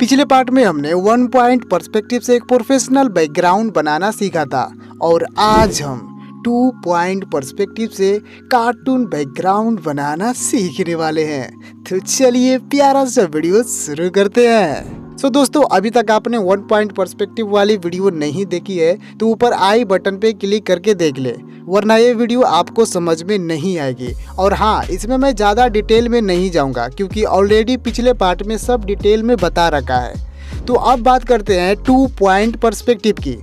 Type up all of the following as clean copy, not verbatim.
पिछले पार्ट में हमने 1 पॉइंट पर्सपेक्टिव से एक प्रोफेशनल बैकग्राउंड बनाना सीखा था और आज हम 2 पॉइंट पर्सपेक्टिव से कार्टून बैकग्राउंड बनाना सीखने वाले हैं। तो चलिए प्यारा सा वीडियो शुरू करते हैं। दोस्तों अभी तक आपने 1 पॉइंट पर्सपेक्टिव वाली वीडियो नहीं देखी है तो ऊपर आई बटन पे क्लिक करके देख ले, वरना ये वीडियो आपको समझ में नहीं आएगी। और हाँ, इसमें मैं ज़्यादा डिटेल में नहीं जाऊंगा क्योंकि ऑलरेडी पिछले पार्ट में सब डिटेल में बता रखा है। तो अब बात करते हैं 2 पॉइंट पर्सपेक्टिव की।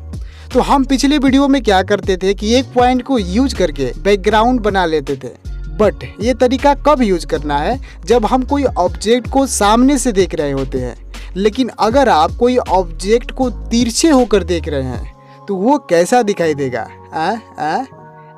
तो हम पिछले वीडियो में क्या करते थे कि एक पॉइंट को यूज करके बैकग्राउंड बना लेते थे, बट ये तरीका कब यूज करना है? जब हम कोई ऑब्जेक्ट को सामने से देख रहे होते हैं। लेकिन अगर आप कोई ऑब्जेक्ट को तिरछे होकर देख रहे हैं तो वो कैसा दिखाई देगा?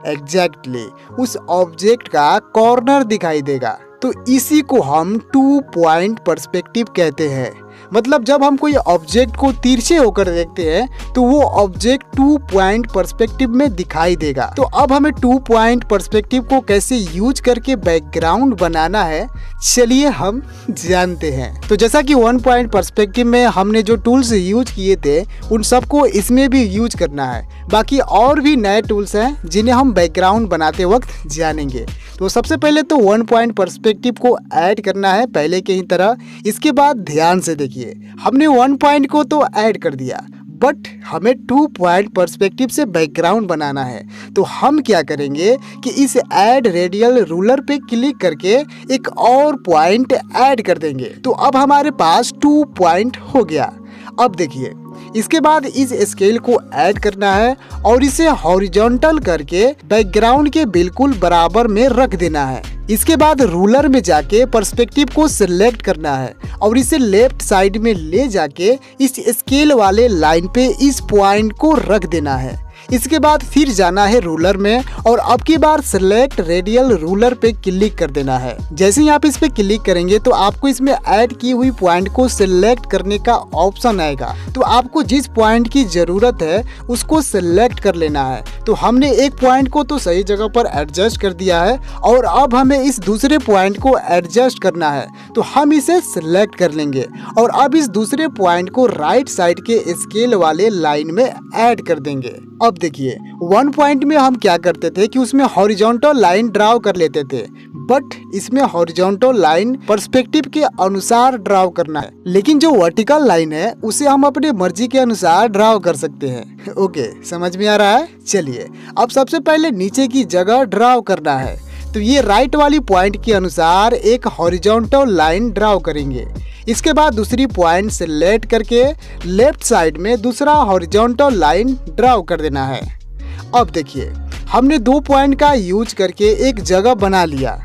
एग्जैक्टली उस ऑब्जेक्ट का कॉर्नर दिखाई देगा। तो इसी को हम 2 पॉइंट पर्सपेक्टिव कहते हैं। मतलब जब हम कोई ऑब्जेक्ट को तिरछे होकर देखते हैं तो वो ऑब्जेक्ट 2 पॉइंट पर्सपेक्टिव में दिखाई देगा। तो अब हमें 2 पॉइंट पर्सपेक्टिव को कैसे यूज करके बैकग्राउंड बनाना है, चलिए हम जानते हैं। तो जैसा कि 1 पॉइंट पर्सपेक्टिव में हमने जो टूल्स यूज किए थे उन सबको इसमें भी यूज करना है। बाकी और भी नए टूल्स हैं जिन्हें हम बैकग्राउंड बनाते वक्त जानेंगे। तो सबसे पहले तो 1 पॉइंट पर्सपेक्टिव को ऐड करना है पहले की ही तरह। इसके बाद ध्यान से देखिए, हमने 1 पॉइंट को तो ऐड कर दिया, बट हमें 2 पॉइंट पर्सपेक्टिव से बैकग्राउंड बनाना है। तो हम क्या करेंगे कि इस ऐड रेडियल रूलर पे क्लिक करके एक और पॉइंट ऐड कर देंगे। तो अब हमारे पास 2 पॉइंट हो गया। अब देखिए, इसके बाद इस स्केल को ऐड करना है और इसे हॉरिजॉन्टल करके बैकग्राउंड के बिल्कुल बराबर में रख देना है। इसके बाद रूलर में जाके पर्सपेक्टिव को सिलेक्ट करना है और इसे लेफ्ट साइड में ले जाके इस स्केल वाले लाइन पे इस पॉइंट को रख देना है। इसके बाद फिर जाना है रूलर में और अब की बार सिलेक्ट रेडियल रूलर पे क्लिक कर देना है। जैसे ही आप इस पे क्लिक करेंगे तो आपको इसमें ऐड की हुई पॉइंट को सिलेक्ट करने का ऑप्शन आएगा। तो आपको जिस पॉइंट की जरूरत है उसको सिलेक्ट कर लेना है। तो हमने एक पॉइंट को तो सही जगह पर एडजस्ट कर दिया है और अब हमें इस दूसरे पॉइंट को एडजस्ट करना है। तो हम इसे सिलेक्ट कर लेंगे और अब इस दूसरे पॉइंट को राइट साइड के स्केल वाले लाइन में ऐड कर देंगे। अब देखिए, 1 पॉइंट में हम क्या करते थे कि उसमें हॉरिजॉन्टल लाइन ड्राव कर लेते थे, बट इसमें हॉरिजॉन्टल लाइन पर्सपेक्टिव के अनुसार ड्राव करना है। लेकिन जो वर्टिकल लाइन है उसे हम अपने मर्जी के अनुसार ड्राव कर सकते हैं। ओके, समझ में आ रहा है? चलिए अब सबसे पहले नीचे की जगह ड्राव करना है। तो ये राइट वाली पॉइंट के अनुसार एक हॉरिजॉन्टल लाइन ड्राव करेंगे। इसके बाद दूसरी पॉइंट सिलेक्ट करके लेफ्ट साइड में दूसरा हॉरिजॉन्टल लाइन ड्राव कर देना है। अब देखिए, हमने 2 पॉइंट का यूज करके एक जगह बना लिया।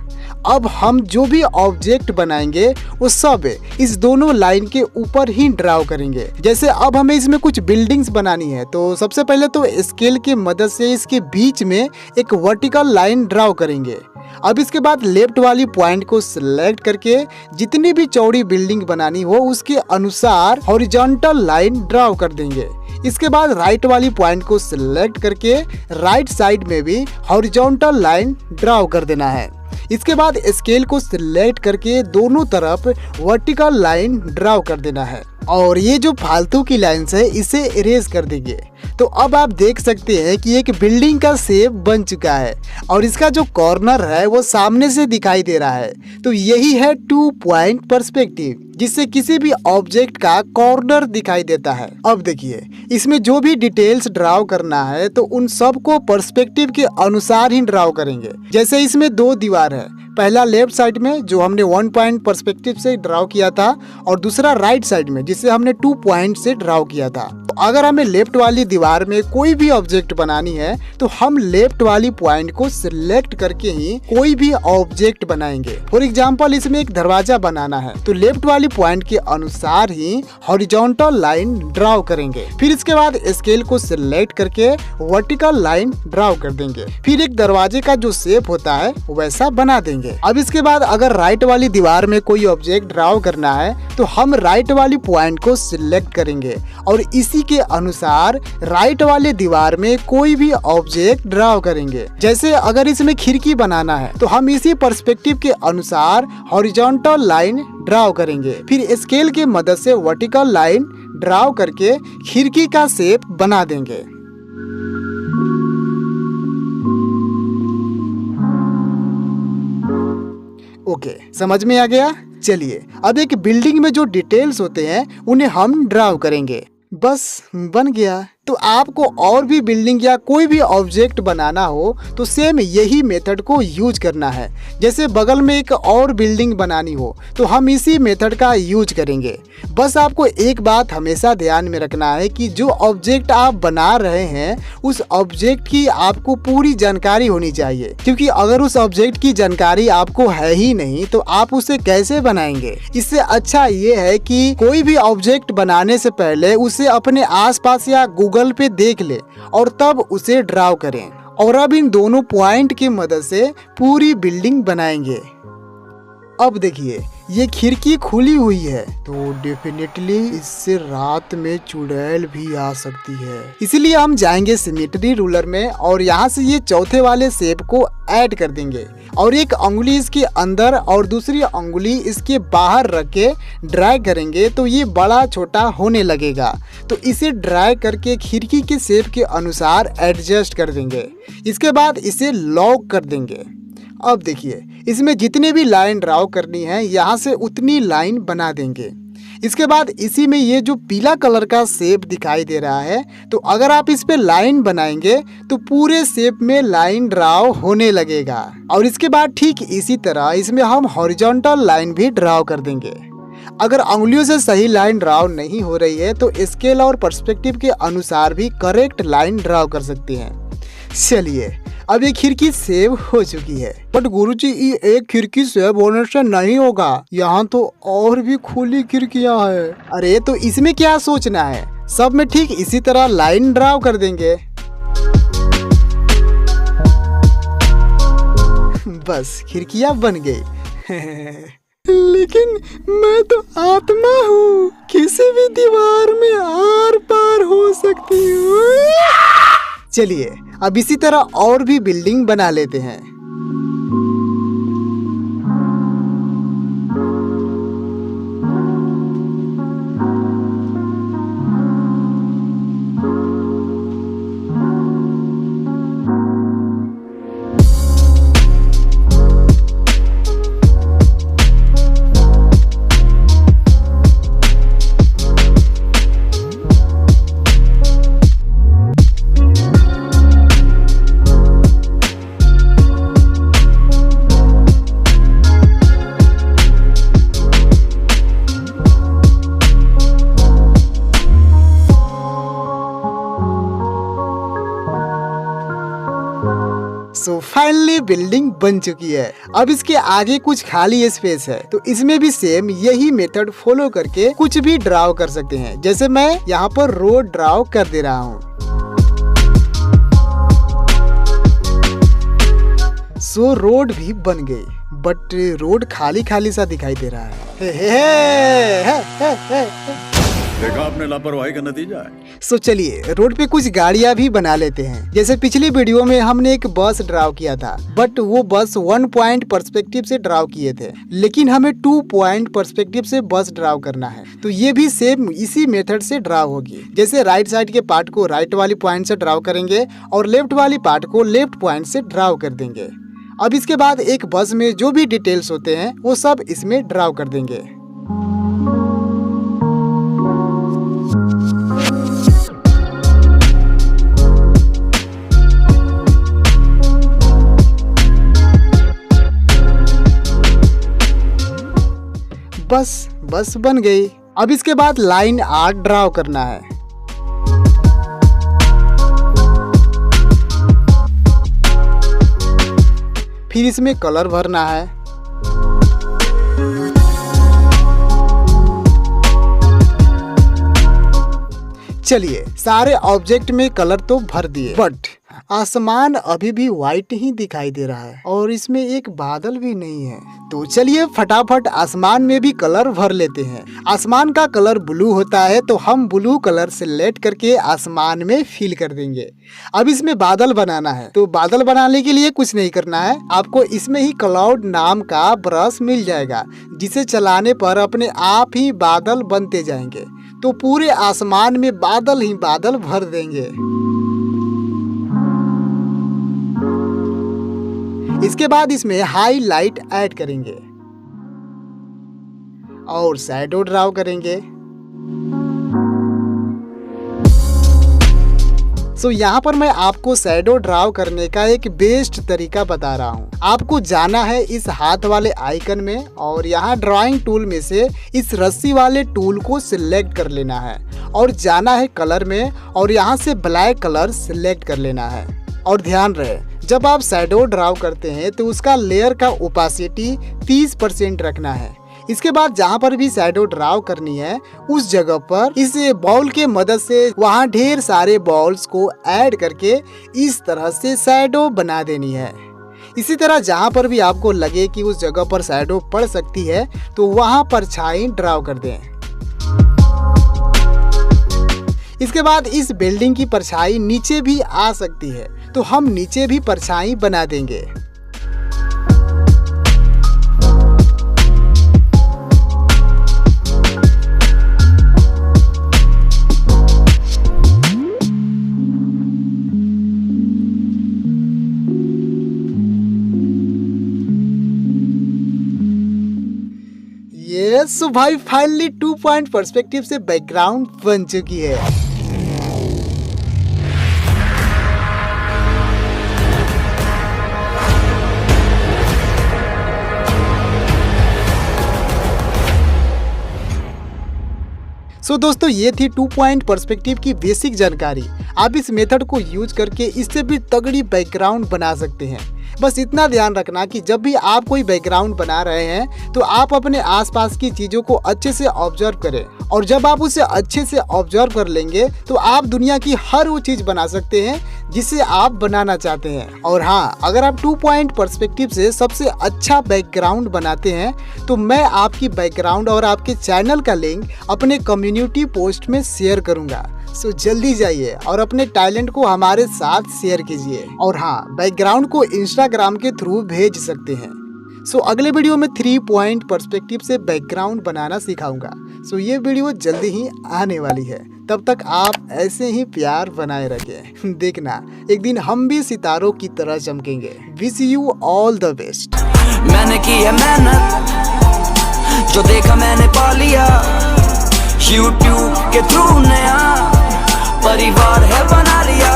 अब हम जो भी ऑब्जेक्ट बनाएंगे वो सब इस दोनों लाइन के ऊपर ही ड्राव करेंगे। जैसे अब हमें इसमें कुछ बिल्डिंग्स बनानी है तो सबसे पहले तो स्केल की मदद से इसके बीच में एक वर्टिकल लाइन ड्राव करेंगे। अब इसके बाद लेफ्ट वाली पॉइंट को सिलेक्ट करके जितनी भी चौड़ी बिल्डिंग बनानी हो उसके अनुसार हॉरिजॉन्टल लाइन ड्राव कर देंगे। इसके बाद राइट वाली पॉइंट को सिलेक्ट करके राइट साइड में भी हॉरिजॉन्टल लाइन ड्राव कर देना है। इसके बाद स्केल को सिलेक्ट करके दोनों तरफ वर्टिकल लाइन ड्राव कर देना है और ये जो फालतू की लाइंस है इसे इरेज कर देंगे। तो अब आप देख सकते हैं कि एक बिल्डिंग का शेप बन चुका है और इसका जो कॉर्नर है वो सामने से दिखाई दे रहा है। तो यही है 2 पॉइंट पर्सपेक्टिव, जिससे किसी भी ऑब्जेक्ट का कॉर्नर दिखाई देता है। अब देखिए, इसमें जो भी डिटेल्स ड्राव करना है तो उन सब को पर्सपेक्टिव के अनुसार ही ड्राव करेंगे। जैसे इसमें 2 दीवार है, पहला लेफ्ट साइड में जो हमने 1 पॉइंट पर्सपेक्टिव से ड्राव किया था और दूसरा राइट साइड में जिसे हमने 2 पॉइंट से ड्राव किया था। तो अगर हमें लेफ्ट वाली दीवार में कोई भी ऑब्जेक्ट बनानी है तो हम लेफ्ट वाली पॉइंट को सिलेक्ट करके ही कोई भी ऑब्जेक्ट बनाएंगे। फॉर एग्जांपल इसमें एक दरवाजा बनाना है तो लेफ्ट वाली पॉइंट के अनुसार ही हॉरिजॉन्टल लाइन ड्राव करेंगे। फिर इसके बाद स्केल को सिलेक्ट करके वर्टिकल लाइन ड्राव कर देंगे। फिर एक दरवाजे का जो शेप होता है वैसा बना देंगे। अब इसके बाद अगर राइट वाली दीवार में कोई ऑब्जेक्ट ड्राव करना है तो हम राइट वाली पॉइंट को सिलेक्ट करेंगे और इसी के अनुसार राइट वाले दीवार में कोई भी ऑब्जेक्ट ड्रा करेंगे। जैसे अगर इसमें खिड़की बनाना है तो हम इसी पर्सपेक्टिव के अनुसार हॉरिजॉन्टल लाइन ड्रा करेंगे, फिर स्केल की मदद से वर्टिकल लाइन ड्रा करके खिड़की का शेप बना देंगे। ओके, समझ में आ गया। चलिए अब एक बिल्डिंग में जो डिटेल्स होते हैं उन्हें हम ड्रा करेंगे। बस बन गया। तो आपको और भी बिल्डिंग या कोई भी ऑब्जेक्ट बनाना हो तो सेम यही मेथड को यूज करना है। जैसे बगल में एक और बिल्डिंग बनानी हो तो हम इसी मेथड का यूज करेंगे। बस आपको एक बात हमेशा ध्यान में रखना है कि जो ऑब्जेक्ट आप बना रहे हैं उस ऑब्जेक्ट की आपको पूरी जानकारी होनी चाहिए, क्योंकि अगर उस ऑब्जेक्ट की जानकारी आपको है ही नहीं तो आप उसे कैसे बनाएंगे। इससे अच्छा ये है कि कोई भी ऑब्जेक्ट बनाने से पहले उसे अपने आसपास या गूगल पे देख ले और तब उसे ड्रा करें। और अब इन दोनों पॉइंट की मदद से पूरी बिल्डिंग बनाएंगे। अब देखिए ये खिड़की खुली हुई है तो डेफिनेटली इससे रात में चुड़ैल भी आ सकती है, इसलिए हम जाएंगे सिमेट्री रूलर में और यहाँ से ये चौथे वाले शेप को ऐड कर देंगे और एक अंगुली इसके अंदर और दूसरी अंगुली इसके बाहर रख के ड्रैग करेंगे तो ये बड़ा छोटा होने लगेगा। तो इसे ड्रैग करके खिड़की के शेप के अनुसार एडजस्ट कर देंगे। इसके बाद इसे लॉक कर देंगे। अब देखिए इसमें जितने भी लाइन ड्रा करनी है यहाँ से उतनी लाइन बना देंगे। इसके बाद इसी में ये जो पीला कलर का शेप दिखाई दे रहा है तो अगर आप इस पे लाइन बनाएंगे तो पूरे शेप में लाइन ड्रा होने लगेगा। और इसके बाद ठीक इसी तरह इसमें हम हॉरिजॉन्टल लाइन भी ड्रा कर देंगे। अगर उंगलियों से सही लाइन ड्रा नहीं हो रही है तो स्केल और पर्सपेक्टिव के अनुसार भी करेक्ट लाइन ड्रा कर सकते हैं। चलिए अब ये खिड़की सेव हो चुकी है। बट गुरुजी ये एक खिड़की सेव होने से नहीं होगा, यहाँ तो और भी खुली खिड़कियाँ है। अरे तो इसमें क्या सोचना है, सब में ठीक इसी तरह लाइन ड्रा कर देंगे। बस खिड़कियाँ बन गई। लेकिन मैं तो आत्मा हूँ, किसी भी दीवार में आर पार हो सकती हूँ। चलिए अब इसी तरह और भी बिल्डिंग बना लेते हैं। सो फाइनली बिल्डिंग बन चुकी है। अब इसके आगे कुछ खाली स्पेस है तो इसमें भी सेम यही मेथड फॉलो करके कुछ भी ड्रा कर सकते हैं। जैसे मैं यहाँ पर रोड ड्रा कर दे रहा हूँ। सो रोड भी बन गई, बट रोड खाली खाली सा दिखाई दे रहा है। देखा आपने लापरवाही का नतीजा है। सो चलिए रोड पे कुछ गाड़ियाँ भी बना लेते हैं। जैसे पिछली वीडियो में हमने एक बस ड्रा किया था, बट वो बस 1 पॉइंट पर्सपेक्टिव से ड्रा किए थे, लेकिन हमें 2 पॉइंट पर्सपेक्टिव से बस ड्रा करना है। तो ये भी सेम इसी मेथड से ड्रा होगी। जैसे राइट साइड के पार्ट को राइट वाली पॉइंट से ड्रा करेंगे और लेफ्ट वाली पार्ट को लेफ्ट पॉइंट से ड्रा कर देंगे। अब इसके बाद एक बस में जो भी डिटेल्स होते हैं वो सब इसमें ड्रा कर देंगे। बस बन गई। अब इसके बाद लाइन आर्ट ड्रा करना है। फिर इसमें कलर भरना है। चलिए सारे ऑब्जेक्ट में कलर तो भर दिए, बट आसमान अभी भी व्हाइट ही दिखाई दे रहा है और इसमें एक बादल भी नहीं है। तो चलिए फटाफट आसमान में भी कलर भर लेते हैं। आसमान का कलर ब्लू होता है तो हम ब्लू कलर सेलेक्ट करके आसमान में फिल कर देंगे। अब इसमें बादल बनाना है, तो बादल बनाने के लिए कुछ नहीं करना है, आपको इसमें ही क्लाउड नाम का ब्रश मिल जाएगा, जिसे चलाने पर अपने आप ही बादल बनते जाएंगे। तो पूरे आसमान में बादल ही बादल भर देंगे। इसके बाद इसमें हाईलाइट ऐड करेंगे और शैडो ड्रॉ करेंगे। सो यहाँ पर मैं आपको शैडो ड्रॉ करने का एक बेस्ट तरीका बता रहा हूँ। आपको जाना है इस हाथ वाले आइकन में और यहाँ ड्राइंग टूल में से इस रस्सी वाले टूल को सिलेक्ट कर लेना है और जाना है कलर में और यहाँ से ब्लैक कलर सिलेक्ट कर लेना है। और ध्यान रहे, जब आप शैडो ड्रॉ करते हैं तो उसका लेयर का ओपेसिटी 30% रखना है। इसके बाद जहाँ पर भी शैडो ड्रॉ करनी है उस जगह पर इस बॉल के मदद से वहाँ ढेर सारे बॉल्स को ऐड करके इस तरह से शैडो बना देनी है। इसी तरह जहाँ पर भी आपको लगे कि उस जगह पर शैडो पड़ सकती है तो वहाँ परछाई ड्रॉ कर दें। इसके बाद इस बिल्डिंग की परछाई नीचे भी आ सकती है तो हम नीचे भी परछाई बना देंगे। यस भाई, फाइनली 2 पॉइंट पर्सपेक्टिव से बैकग्राउंड बन चुकी है। सो दोस्तों, ये थी 2 पॉइंट पर्सपेक्टिव की बेसिक जानकारी। आप इस मेथड को यूज करके इससे भी तगड़ी बैकग्राउंड बना सकते हैं। बस इतना ध्यान रखना कि जब भी आप कोई बैकग्राउंड बना रहे हैं तो आप अपने आसपास की चीज़ों को अच्छे से ऑब्जर्व करें और जब आप उसे अच्छे से ऑब्जर्व कर लेंगे तो आप दुनिया की हर वो चीज़ बना सकते हैं जिसे आप बनाना चाहते हैं। और हाँ, अगर आप 2 पॉइंट पर्सपेक्टिव से सबसे अच्छा बैकग्राउंड बनाते हैं तो मैं आपकी बैकग्राउंड और आपके चैनल का लिंक अपने कम्युनिटी पोस्ट में शेयर करूँगा। सो जल्दी जाइए और अपने टैलेंट को हमारे साथ शेयर कीजिए। और हाँ, बैकग्राउंड को इंस्टाग्राम के थ्रू भेज सकते हैं। सो अगले वीडियो में 3 पॉइंट पर्सपेक्टिव से बैकग्राउंड बनाना सिखाऊंगा। सो ये वीडियो जल्दी ही आने वाली है। तब तक आप ऐसे ही प्यार बनाए रखें। देखना, एक दिन हम भी सितारों की तरह चमकेंगे। Wish you all the best. मैंने की है मेहनत, जो देखा मैंने पा लिया। YouTube के थ्रू नया परिवार है बना लिया।